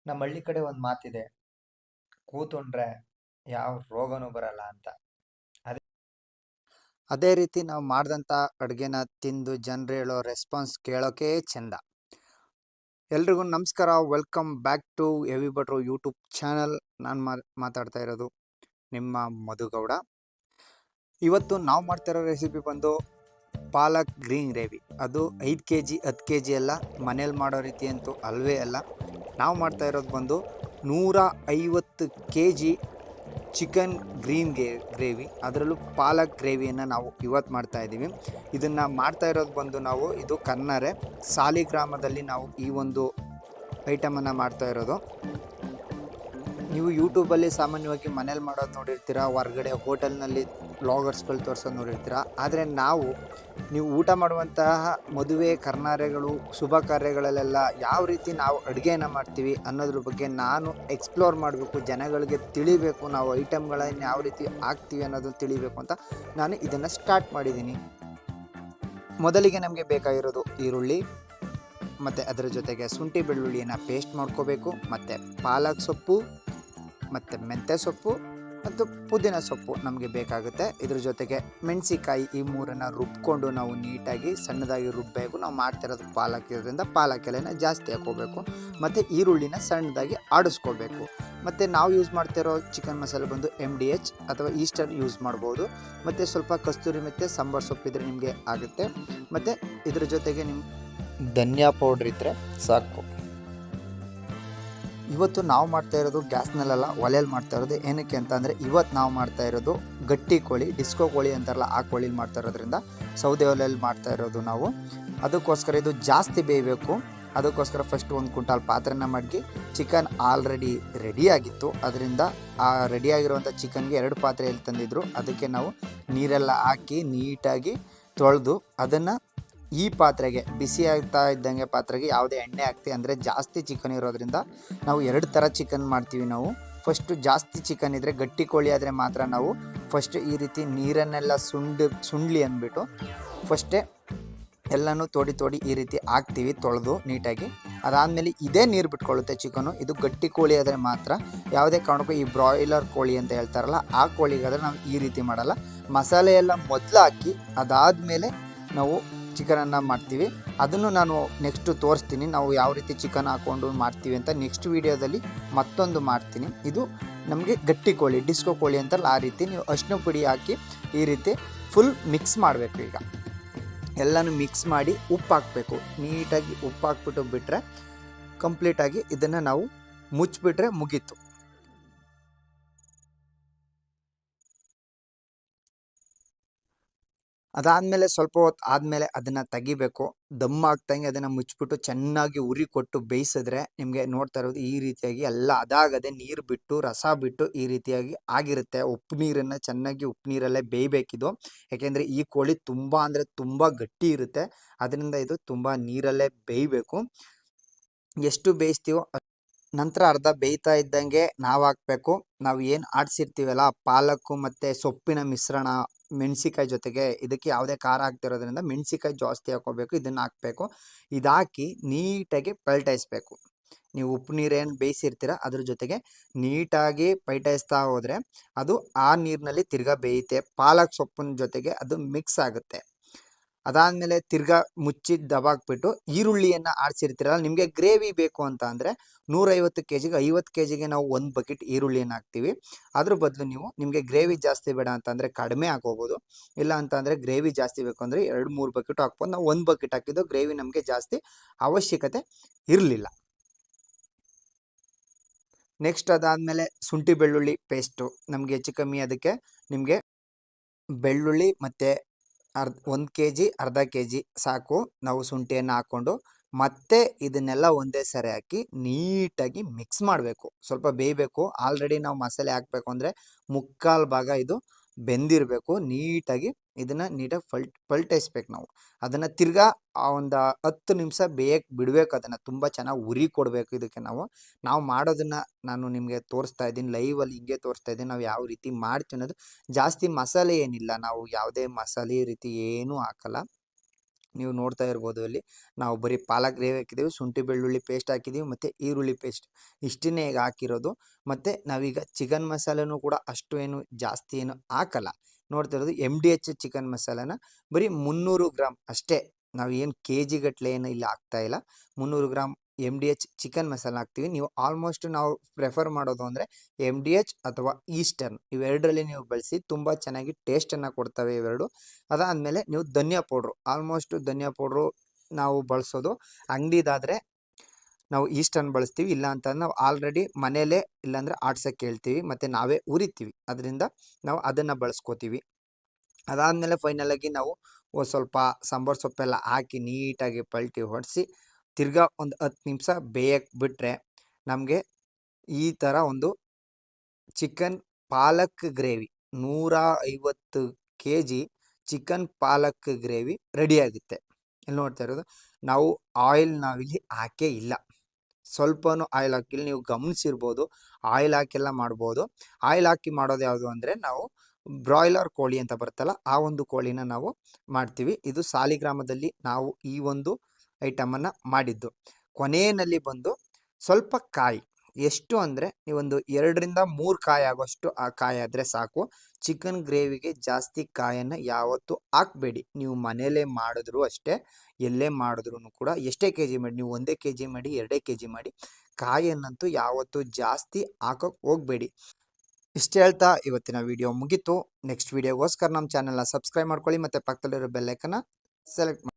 ನಮ್ಮ ಹಳ್ಳಿ ಕಡೆ ಒಂದು ಮಾತಿದೆ, ಕೂತುಂಡ್ರೆ ಯಾವ ರೋಗನೂ ಬರಲ್ಲ ಅಂತ. ಅದೇ ಅದೇ ರೀತಿ ನಾವು ಮಾಡಿದಂಥ ಅಡುಗೆನ ತಿಂದು ಜನರು ಹೇಳೋ ರೆಸ್ಪಾನ್ಸ್ ಕೇಳೋಕೆ ಚೆಂದ. ಎಲ್ರಿಗೂ ನಮಸ್ಕಾರ, ವೆಲ್ಕಮ್ ಬ್ಯಾಕ್ ಟು ಹೆವಿ ಭಟ್ರು ಯೂಟ್ಯೂಬ್ ಚಾನಲ್. ನಾನು ಮಾತಾಡ್ತಾ ಇರೋದು ನಿಮ್ಮ ಮಧುಗೌಡ. ಇವತ್ತು ನಾವು ಮಾಡ್ತಾ ಇರೋ ರೆಸಿಪಿ ಬಂದು ಪಾಲಕ್ ಗ್ರೀನ್ ಗ್ರೇವಿ. ಅದು 5 kg 10 kg ಅಲ್ಲ, ಮನೇಲಿ ಮಾಡೋ ರೀತಿ ಅಂತೂ ಅಲ್ವೇ ಅಲ್ಲ. ನಾವು ಮಾಡ್ತಾ ಇರೋದು ಬಂದು 150 kg ಚಿಕನ್ ಗ್ರೀನ್ ಗ್ರೇವಿ, ಅದರಲ್ಲೂ ಪಾಲಕ್ ಗ್ರೇವಿಯನ್ನು ನಾವು ಇವತ್ತು ಮಾಡ್ತಾ ಇದ್ದೀವಿ. ಇದನ್ನು ಮಾಡ್ತಾ ಇರೋದು ಬಂದು ಇದು ಕನ್ನರೆ ಸಾಲಿಗ್ರಾಮದಲ್ಲಿ ನಾವು ಈ ಒಂದು ಐಟಮನ್ನು ಮಾಡ್ತಾ ಇರೋದು. ನೀವು ಯೂಟ್ಯೂಬಲ್ಲಿ ಸಾಮಾನ್ಯವಾಗಿ ಮನೇಲಿ ಮಾಡೋದು ನೋಡಿರ್ತೀರ, ಹೊರಗಡೆ ಹೋಟೆಲ್ನಲ್ಲಿ ವ್ಲಾಗರ್ಸ್ಗಳು ತೋರಿಸೋದು ನೋಡಿರ್ತೀರ. ಆದರೆ ನೀವು ಊಟ ಮಾಡುವಂತಹ ಮದುವೆ ಕರ್ನಾರ್ಯಗಳು, ಶುಭ ಕಾರ್ಯಗಳಲ್ಲೆಲ್ಲ ಯಾವ ರೀತಿ ನಾವು ಅಡುಗೆಯನ್ನು ಮಾಡ್ತೀವಿ ಅನ್ನೋದ್ರ ಬಗ್ಗೆ ನಾನು ಎಕ್ಸ್ಪ್ಲೋರ್ ಮಾಡಬೇಕು, ಜನಗಳಿಗೆ ತಿಳಿಬೇಕು, ನಾವು ಐಟಮ್ಗಳನ್ನು ಯಾವ ರೀತಿ ಹಾಕ್ತೀವಿ ಅನ್ನೋದನ್ನು ತಿಳಿಬೇಕು ಅಂತ ನಾನು ಇದನ್ನು ಸ್ಟಾರ್ಟ್ ಮಾಡಿದ್ದೀನಿ. ಮೊದಲಿಗೆ ನಮಗೆ ಬೇಕಾಗಿರೋದು ಈರುಳ್ಳಿ, ಮತ್ತು ಅದರ ಜೊತೆಗೆ ಶುಂಠಿ ಬೆಳ್ಳುಳ್ಳಿಯನ್ನು ಪೇಸ್ಟ್ ಮಾಡ್ಕೋಬೇಕು, ಮತ್ತು ಪಾಲಕ್ ಸೊಪ್ಪು, ಮತ್ತು ಮೆಂತ್ಯ ಸೊಪ್ಪು ಮತ್ತು ಪುದೀನ ಸೊಪ್ಪು ನಮಗೆ ಬೇಕಾಗುತ್ತೆ. ಇದ್ರ ಜೊತೆಗೆ ಮೆಣಸಿಕಾಯಿ, ಈ ಮೂರನ್ನು ರುಬ್ಕೊಂಡು ನಾವು ನೀಟಾಗಿ ಸಣ್ಣದಾಗಿ ರುಬ್ಬಬೇಕು. ನಾವು ಮಾಡ್ತಿರೋದು ಪಾಲಕ್ ಇರೋದ್ರಿಂದ ಪಾಲಕ್ ಎಲೆನ ಜಾಸ್ತಿ ಹಾಕೋಬೇಕು, ಮತ್ತು ಈರುಳ್ಳಿನ ಸಣ್ಣದಾಗಿ ಆಡಿಸ್ಕೋಬೇಕು. ಮತ್ತು ನಾವು ಯೂಸ್ ಮಾಡ್ತಿರೋ ಚಿಕನ್ ಮಸಾಲೆ ಬಂದು MDH ಅಥವಾ ಈಸ್ಟರ್ ಯೂಸ್ ಮಾಡ್ಬೋದು. ಮತ್ತು ಸ್ವಲ್ಪ ಕಸ್ತೂರಿ ಮತ್ತು ಸಾಂಬಾರು ಸೊಪ್ಪಿದ್ರೆ ನಿಮಗೆ ಆಗುತ್ತೆ. ಮತ್ತು ಇದ್ರ ಜೊತೆಗೆ ಧನಿಯಾ ಪೌಡ್ರ್ ಇದ್ದರೆ ಸಾಕು. ಇವತ್ತು ನಾವು ಮಾಡ್ತಾ ಇರೋದು ಗ್ಯಾಸ್ನಲ್ಲೆಲ್ಲ, ಒಲೆಯಲ್ಲಿ ಮಾಡ್ತಾ ಇರೋದು. ಏನಕ್ಕೆ ಅಂತ ಅಂದರೆ ಇವತ್ತು ನಾವು ಮಾಡ್ತಾ ಇರೋದು ಗಟ್ಟಿ ಕೋಳಿ, ಡಿಸ್ಕೋ ಕೋಳಿ ಅಂತಾರಲ್ಲ, ಆ ಕೋಳಿಲಿ ಮಾಡ್ತಾ ಇರೋದ್ರಿಂದ ಸೌದೆ ಒಲೆಯಲ್ಲಿ ಮಾಡ್ತಾ ಇರೋದು ನಾವು. ಅದಕ್ಕೋಸ್ಕರ ಇದು ಜಾಸ್ತಿ ಬೇಯಬೇಕು. ಅದಕ್ಕೋಸ್ಕರ ಫಸ್ಟ್ 1 ಕ್ವಿಂಟಾಲ್ ಪಾತ್ರೆನ ಮಡಗಿ, ಚಿಕನ್ ಆಲ್ರೆಡಿ ರೆಡಿಯಾಗಿತ್ತು. ಅದರಿಂದ ಆ ರೆಡಿಯಾಗಿರುವಂಥ ಚಿಕನ್ಗೆ 2 ಪಾತ್ರೆಯಲ್ಲಿ ತಂದಿದ್ರು. ಅದಕ್ಕೆ ನಾವು ನೀರೆಲ್ಲ ಹಾಕಿ ನೀಟಾಗಿ ತೊಳೆದು ಅದನ್ನು ಈ ಪಾತ್ರೆಗೆ, ಬಿಸಿ ಆಗ್ತಾ ಇದ್ದಂಗೆ ಪಾತ್ರೆಗೆ ಯಾವುದೇ ಎಣ್ಣೆ ಹಾಕ್ತೀವಿ. ಅಂದರೆ ಜಾಸ್ತಿ ಚಿಕನ್ ಇರೋದ್ರಿಂದ ನಾವು 2 ಥರ ಚಿಕನ್ ಮಾಡ್ತೀವಿ ನಾವು. ಫಸ್ಟು ಜಾಸ್ತಿ ಚಿಕನ್ ಇದ್ದರೆ, ಗಟ್ಟಿ ಕೋಳಿ ಆದರೆ ಮಾತ್ರ ನಾವು ಫಸ್ಟ್ ಈ ರೀತಿ ನೀರನ್ನೆಲ್ಲ ಸುಂಡ್ಲಿ ಅಂದ್ಬಿಟ್ಟು ಫಸ್ಟೇ ಎಲ್ಲನೂ ತೋಡಿ ಈ ರೀತಿ ಹಾಕ್ತೀವಿ ತೊಳೆದು ನೀಟಾಗಿ. ಅದಾದಮೇಲೆ ಇದೇ ನೀರು ಬಿಟ್ಕೊಳ್ಳುತ್ತೆ ಚಿಕನು. ಇದು ಗಟ್ಟಿ ಕೋಳಿ ಆದರೆ ಮಾತ್ರ, ಯಾವುದೇ ಕಾರಣಕ್ಕೂ ಈ ಬ್ರಾಯ್ಲರ್ ಕೋಳಿ ಅಂತ ಹೇಳ್ತಾರಲ್ಲ, ಆ ಕೋಳಿಗಾದರೆ ನಾವು ಈ ರೀತಿ ಮಾಡಲ್ಲ. ಮಸಾಲೆ ಎಲ್ಲ ಮೊದಲು ಹಾಕಿ ಅದಾದಮೇಲೆ ನಾವು ಚಿಕನನ್ನು ಮಾಡ್ತೀವಿ. ಅದನ್ನು ನಾನು ನೆಕ್ಸ್ಟು ತೋರಿಸ್ತೀನಿ, ನಾವು ಯಾವ ರೀತಿ ಚಿಕನ್ ಹಾಕ್ಕೊಂಡು ಮಾಡ್ತೀವಿ ಅಂತ ನೆಕ್ಸ್ಟ್ ವೀಡಿಯೋದಲ್ಲಿ ಮತ್ತೊಂದು ಮಾಡ್ತೀನಿ. ಇದು ನಮಗೆ ಗಟ್ಟಿ ಕೋಳಿ, ಡಿಸ್ಕೋ ಕೋಳಿ ಅಂತಲ್ಲ, ಆ ರೀತಿ ನೀವು ಅರಿಶಿನ ಪುಡಿ ಹಾಕಿ ಈ ರೀತಿ ಫುಲ್ ಮಿಕ್ಸ್ ಮಾಡಬೇಕು. ಈಗ ಎಲ್ಲನೂ ಮಿಕ್ಸ್ ಮಾಡಿ ಉಪ್ಪು ಹಾಕಬೇಕು. ನೀಟಾಗಿ ಉಪ್ಪು ಹಾಕ್ಬಿಟ್ಟು ಬಿಟ್ಟರೆ ಕಂಪ್ಲೀಟಾಗಿ ಇದನ್ನು ನಾವು ಮುಚ್ಚಿಬಿಟ್ರೆ ಮುಗೀತು. ಅದಾದಮೇಲೆ ಸ್ವಲ್ಪ ಹೊತ್ತು ಆದಮೇಲೆ ಅದನ್ನು ತೆಗಿಬೇಕು. ದಮ್ ಆಗ್ತಂಗೆ ಅದನ್ನು ಮುಚ್ಚಿಬಿಟ್ಟು ಚೆನ್ನಾಗಿ ಉರಿ ಕೊಟ್ಟು ಬೇಯಿಸಿದ್ರೆ ನಿಮಗೆ ನೋಡ್ತಾ ಇರೋದು ಈ ರೀತಿಯಾಗಿ ಎಲ್ಲ ಅದಾಗದೆ ನೀರು ಬಿಟ್ಟು, ರಸ ಬಿಟ್ಟು ಈ ರೀತಿಯಾಗಿ ಆಗಿರುತ್ತೆ. ಉಪ್ಪು ನೀರನ್ನು ಚೆನ್ನಾಗಿ ಉಪ್ಪು ನೀರಲ್ಲೇ ಬೇಯಬೇಕಿದು. ಯಾಕೆಂದರೆ ಈ ಕೋಳಿ ತುಂಬ ಅಂದರೆ ತುಂಬ ಗಟ್ಟಿ ಇರುತ್ತೆ. ಅದರಿಂದ ಇದು ತುಂಬ ನೀರಲ್ಲೇ ಬೇಯಬೇಕು. ಎಷ್ಟು ಬೇಯಿಸ್ತೀವೋ ನಂತರ ಅರ್ಧ ಬೇಯ್ತಾ ಇದ್ದಂಗೆ ನಾವು ಹಾಕಬೇಕು. ನಾವು ಏನು ಆಡಿಸಿರ್ತೀವಲ್ಲ ಪಾಲಕ್ಕು ಮತ್ತು ಸೊಪ್ಪಿನ ಮಿಶ್ರಣ, ಮೆಣಸಿಕಾಯಿ ಜೊತೆಗೆ, ಇದಕ್ಕೆ ಯಾವುದೇ ಖಾರ ಹಾಕ್ತಿರೋದ್ರಿಂದ ಮೆಣಸಿಕಾಯಿ ಜಾಸ್ತಿ ಹಾಕ್ಕೋಬೇಕು. ಇದನ್ನು ಹಾಕಬೇಕು. ಇದಾಕಿ ನೀಟಾಗಿ ಪಲ್ಟಾಯಿಸ್ಬೇಕು. ನೀವು ಉಪ್ಪು ನೀರೇನು ಬೇಯಿಸಿರ್ತೀರ ಅದ್ರ ಜೊತೆಗೆ ನೀಟಾಗಿ ಪಲ್ಟಾಯಿಸ್ತಾ ಹೋದರೆ ಅದು ಆ ನೀರಿನಲ್ಲಿ ತಿರ್ಗಾ ಬೇಯುತ್ತೆ. ಪಾಲಕ್ ಸೊಪ್ಪಿನ ಜೊತೆಗೆ ಅದು ಮಿಕ್ಸ್ ಆಗುತ್ತೆ. ಅದಾದಮೇಲೆ ತಿರ್ಗಾ ಮುಚ್ಚಿ ದಬಾಕ್ಬಿಟ್ಟು ಈರುಳ್ಳಿಯನ್ನು ಆಡಿಸಿರ್ತೀರಲ್ಲ, ನಿಮಗೆ ಗ್ರೇವಿ ಬೇಕು ಅಂತ ಅಂದರೆ 150 kgಗೆ 50 kgಗೆ ನಾವು 1 ಬಕೆಟ್ ಈರುಳ್ಳಿಯನ್ನು ಹಾಕ್ತೀವಿ. ಅದ್ರ ಬದಲು ನಿಮಗೆ ಗ್ರೇವಿ ಜಾಸ್ತಿ ಬೇಡ ಅಂತಂದರೆ ಕಡಿಮೆ ಹಾಕೋಬೋದು. ಇಲ್ಲ ಅಂತಂದರೆ ಗ್ರೇವಿ ಜಾಸ್ತಿ ಬೇಕು ಅಂದರೆ 2-3 ಬಕೆಟು ಹಾಕ್ಬೋದು. ನಾವು 1 ಬಕೆಟ್ ಹಾಕಿದ್ದು ಗ್ರೇವಿ ನಮಗೆ ಜಾಸ್ತಿ ಅವಶ್ಯಕತೆ ಇರಲಿಲ್ಲ. ನೆಕ್ಸ್ಟ್ ಅದಾದಮೇಲೆ ಶುಂಠಿ ಬೆಳ್ಳುಳ್ಳಿ ಪೇಸ್ಟು ನಮಗೆ ಹೆಚ್ಚು ಕಮ್ಮಿ, ಅದಕ್ಕೆ ನಿಮಗೆ ಬೆಳ್ಳುಳ್ಳಿ ಮತ್ತು 1 kg ಅರ್ಧ kg ಸಾಕು. ನಾವು ಶುಂಠಿಯನ್ನು ಹಾಕ್ಕೊಂಡು ಮತ್ತೆ ಇದನ್ನೆಲ್ಲ ಒಂದೇ ಸರಿ ಹಾಕಿ ನೀಟಾಗಿ ಮಿಕ್ಸ್ ಮಾಡಬೇಕು. ಸ್ವಲ್ಪ ಬೇಯಬೇಕು. ಆಲ್ರೆಡಿ ನಾವು ಮಸಾಲೆ ಹಾಕಬೇಕು ಅಂದರೆ ಮುಕ್ಕಾಲು ಭಾಗ ಇದು ಬೆಂದಿರಬೇಕು. ನೀಟಾಗಿ ಇದನ್ನು ನೀಟಾಗಿ ಪಲ್ಟಾಯಿಸ್ಬೇಕು. ನಾವು ಅದನ್ನು ತಿರ್ಗಾ ಒಂದು 10 ನಿಮಿಷ ಬೇಯಕ್ಕೆ ಬಿಡಬೇಕು. ಅದನ್ನು ತುಂಬ ಚೆನ್ನಾಗಿ ಉರಿ ಕೊಡಬೇಕು. ಇದಕ್ಕೆ ನಾವು ಮಾಡೋದನ್ನು ನಾನು ನಿಮಗೆ ತೋರಿಸ್ತಾ ಇದ್ದೀನಿ, ಲೈವಲ್ಲಿ ಹಿಂಗೆ ತೋರಿಸ್ತಾ ಇದ್ದೀನಿ. ನಾವು ಯಾವ ರೀತಿ ಮಾಡ್ತೀವಿ ಅನ್ನೋದು. ಜಾಸ್ತಿ ಮಸಾಲೆ ಏನಿಲ್ಲ, ನಾವು ಯಾವುದೇ ಮಸಾಲೆ ರೀತಿ ಏನೂ ಹಾಕಲ್ಲ. ನೀವು ನೋಡ್ತಾ ಇರ್ಬೋದು ಇಲ್ಲಿ ನಾವು ಬರೀ ಪಾಲಕ್ ಗ್ರೇವಿ ಹಾಕಿದ್ದೀವಿ, ಶುಂಠಿ ಬೆಳ್ಳುಳ್ಳಿ ಪೇಸ್ಟ್ ಹಾಕಿದ್ದೀವಿ ಮತ್ತು ಈರುಳ್ಳಿ ಪೇಸ್ಟ್ ಇಷ್ಟನ್ನೇ ಈಗ ಹಾಕಿರೋದು. ಮತ್ತು ನಾವೀಗ ಚಿಕನ್ ಮಸಾಲೆನೂ ಕೂಡ ಅಷ್ಟು ಏನು ಜಾಸ್ತಿ ಏನು ಹಾಕಲ್ಲ. ನೋಡ್ತಾ ಇರೋದು MDH ಚಿಕನ್ ಮಸಾಲಾನ ಬರೀ 300 ಗ್ರಾಮ್ ಅಷ್ಟೇ. ನಾವು ಏನು ಕೆ ಜಿ ಗಟ್ಟಲೆ ಏನು ಇಲ್ಲಿ ಹಾಕ್ತಾ ಇಲ್ಲ. 300 ಗ್ರಾಮ್ MDH ಚಿಕನ್ ಮಸಾಲ ಹಾಕ್ತೀವಿ. ನೀವು ಆಲ್ಮೋಸ್ಟ್ ನಾವು ಪ್ರೆಫರ್ ಮಾಡೋದು ಅಂದರೆ MDH ಅಥವಾ ಈಸ್ಟರ್ನ್ ಇವೆರಡರಲ್ಲಿ ನೀವು ಬಳಸಿ ತುಂಬ ಚೆನ್ನಾಗಿ ಟೇಸ್ಟನ್ನು ಕೊಡ್ತವೆ ಇವೆರಡು. ಅದಾದಮೇಲೆ ನೀವು ಧನಿಯಾ ಪೌಡ್ರು, ಆಲ್ಮೋಸ್ಟ್ ಧನಿಯಾ ಪೌಡ್ರು ನಾವು ಬಳಸೋದು ಅಂಗಡಿದಾದರೆ ನಾವು ಈಸ್ಟರ್ನ್ ಬಳಸ್ತೀವಿ. ಇಲ್ಲ ಅಂತಂದ್ರೆ ನಾವು ಆಲ್ರೆಡಿ ಮನೇಲೇ ಇಲ್ಲಾಂದರೆ ಆಡ್ಸೋಕ್ಕೆ ಹೇಳ್ತೀವಿ ಮತ್ತು ನಾವೇ ಉರಿತೀವಿ, ಅದರಿಂದ ನಾವು ಅದನ್ನು ಬಳಸ್ಕೋತೀವಿ. ಅದಾದಮೇಲೆ ಫೈನಲಾಗಿ ನಾವು ಸ್ವಲ್ಪ ಸಾಂಬಾರು ಸೊಪ್ಪೆಲ್ಲ ಹಾಕಿ ನೀಟಾಗಿ ಪಲ್ಟಿ ಹೊಡೆಸಿ ತಿರ್ಗಾ ಒಂದು 10 ನಿಮಿಷ ಬೇಯಕ್ಕೆ ಬಿಟ್ಟರೆ ನಮಗೆ ಈ ಥರ ಒಂದು ಚಿಕನ್ ಪಾಲಕ್ ಗ್ರೇವಿ 150 kg ಚಿಕನ್ ಪಾಲಕ್ ಗ್ರೇವಿ ರೆಡಿಯಾಗುತ್ತೆ. ಇಲ್ಲಿ ನೋಡ್ತಾ ಇರೋದು ನಾವು ಆಯಿಲ್ ನಾವಿಲ್ಲಿ ಹಾಕೇ ಇಲ್ಲ, ಸ್ವಲ್ಪನೂ ಆಯಿಲ್ ಹಾಕಿಲ್ಲ. ನೀವು ಗಮನಿಸಿರ್ಬೋದು ಆಯಿಲ್ ಹಾಕೆಲ್ಲ ಮಾಡ್ಬೋದು. ಆಯಿಲ್ ಹಾಕಿ ಮಾಡೋದು ಯಾವುದು ಅಂದರೆ ನಾವು ಬ್ರಾಯ್ಲರ್ ಕೋಳಿ ಅಂತ ಬರುತ್ತಲ್ಲ ಆ ಒಂದು ಕೋಳಿನ ನಾವು ಮಾಡ್ತೀವಿ. ಇದು ಸಾಲಿಗ್ರಾಮದಲ್ಲಿ ನಾವು ಈ ಒಂದು ಐಟಮನ್ನು ಮಾಡಿದ್ದು. ಕೊನೆಯಲ್ಲಿ ಬಂದು ಸ್ವಲ್ಪ ಕಾಯಿ, ಎಷ್ಟು ಅಂದರೆ ನೀವೊಂದು 2 ರಿಂದ 3 ಕಾಯಿ ಆಗೋಷ್ಟು ಆ ಕಾಯಿ ಆದರೆ ಸಾಕು. ಚಿಕನ್ ಗ್ರೇವಿಗೆ ಜಾಸ್ತಿ ಕಾಯನ್ನು ಯಾವತ್ತೂ ಹಾಕಬೇಡಿ. ನೀವು ಮನೇಲೇ ಮಾಡಿದ್ರು ಅಷ್ಟೇ, ಎಲ್ಲೇ ಮಾಡಿದ್ರೂ ಕೂಡ ಎಷ್ಟೇ ಕೆ ಜಿ ಮಾಡಿ, ನೀವು 1 kg ಮಾಡಿ 2 kg ಮಾಡಿ, ಕಾಯನ್ನಂತೂ ಯಾವತ್ತೂ ಜಾಸ್ತಿ ಹಾಕೋಕ್ಕೆ ಹೋಗಬೇಡಿ. ಇಷ್ಟು ಹೇಳ್ತಾ ಇವತ್ತಿನ ವಿಡಿಯೋ ಮುಗೀತು. ನೆಕ್ಸ್ಟ್ ವಿಡಿಯೋಗೋಸ್ಕರ ನಮ್ಮ ಚಾನಲ್ನ ಸಬ್ಸ್ಕ್ರೈಬ್ ಮಾಡ್ಕೊಳ್ಳಿ ಮತ್ತು ಪಕ್ಕದಲ್ಲಿರೋ ಬೆಲ್ ಐಕನ್ನ ಸೆಲೆಕ್ಟ್ ಮಾಡಿ.